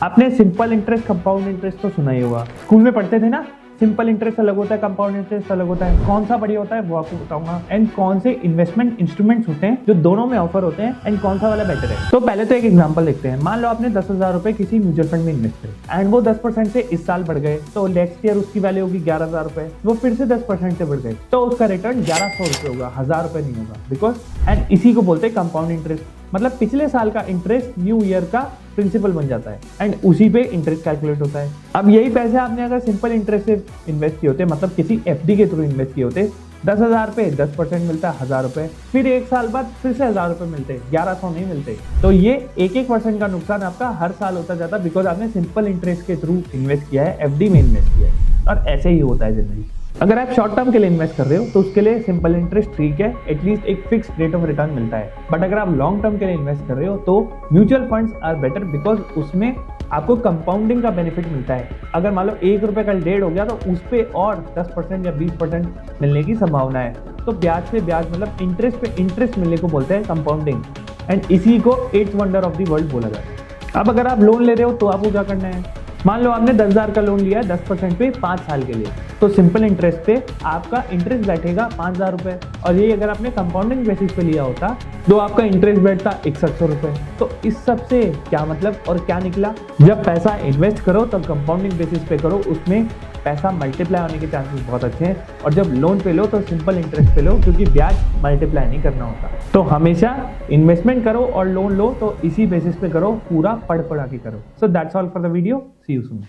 आपने simple interest, compound interest तो सुना ही होगा, स्कूल में पढ़ते थे ना। सिंपल इंटरेस्ट अलग होता है, कंपाउंड इंटरेस्ट अलग होता है। कौन सा बढ़िया होता है वो आपको बताऊंगा, एंड कौन से इन्वेस्टमेंट इंस्ट्रूमेंट्स होते हैं जो दोनों में ऑफर होते हैं, एंड कौन सा वाला बेटर है। तो पहले तो एक एग्जांपल देखते हैं। मान लो आपने 10,000 रुपए किसी म्यूचुअल फंड में इन्वेस्ट करे एंड वो 10% से इस साल बढ़ गए, तो नेक्स्ट ईयर उसकी वैल्यू होगी 11,000 रुपए। वो फिर से 10% से बढ़ गए तो उसका रिटर्न 1100 रुपए होगा, 1000 रुपए नहीं होगा। बिकॉज एंड इसी को बोलते हैं कंपाउंड इंटरेस्ट, मतलब पिछले साल का इंटरेस्ट न्यू ईयर का प्रिंसिपल बन जाता है एंड उसी पे इंटरेस्ट कैलकुलेट होता है। अब यही पैसे आपने अगर सिंपल इंटरेस्ट से इन्वेस्ट किए होते, मतलब किसी एफडी के थ्रू इन्वेस्ट किए होते, 10,000 पे 10% मिलता है 1000 रुपए, फिर एक साल बाद फिर से 1000 रुपए मिलते, 1100 नहीं मिलते। तो ये 1% का नुकसान आपका हर साल होता जाता, बिकॉज आपने सिंपल इंटरेस्ट के थ्रू इन्वेस्ट किया है, एफडी में इन्वेस्ट किया है। और ऐसे ही होता है जिंदगी। अगर आप शॉर्ट टर्म के लिए इन्वेस्ट कर रहे हो तो उसके लिए सिंपल इंटरेस्ट ठीक है, एटलीस्ट एक फिक्स रेट ऑफ रिटर्न मिलता है। बट अगर आप लॉन्ग टर्म के लिए इन्वेस्ट कर रहे हो तो mutual funds are better, because उसमें आपको कंपाउंडिंग का बेनिफिट मिलता है। अगर मान लो 1 रुपए का 1.5 हो गया तो उस पर और 10% या 20% मिलने की संभावना है। तो ब्याज पे ब्याज, मतलब इंटरेस्ट पे इंटरेस्ट मिलने को बोलते हैं कंपाउंडिंग, एंड इसी को 8th wonder of the world बोला जाता है। अब अगर आप लोन ले रहे हो तो आपको क्या करना है। मान लो आपने 10,000 का लोन लिया है 10% पे 5 साल के लिए, तो सिंपल इंटरेस्ट पे आपका इंटरेस्ट बैठेगा 5,000 रुपए। और ये अगर आपने कंपाउंडिंग बेसिस पे लिया होता तो आपका इंटरेस्ट बैठता 6100 रुपए। तो इस सब से क्या मतलब और क्या निकला, जब पैसा इन्वेस्ट करो तब कंपाउंडिंग बेसिस पे करो, उसमें पैसा मल्टीप्लाई होने के चांसेस बहुत अच्छे हैं। और जब लोन पे लो तो सिंपल इंटरेस्ट पे लो, क्योंकि ब्याज मल्टीप्लाई नहीं करना होता। तो हमेशा इन्वेस्टमेंट करो और लोन लो तो इसी बेसिस पे करो, पूरा पढ़ के करो। So that's all for the video, see you soon.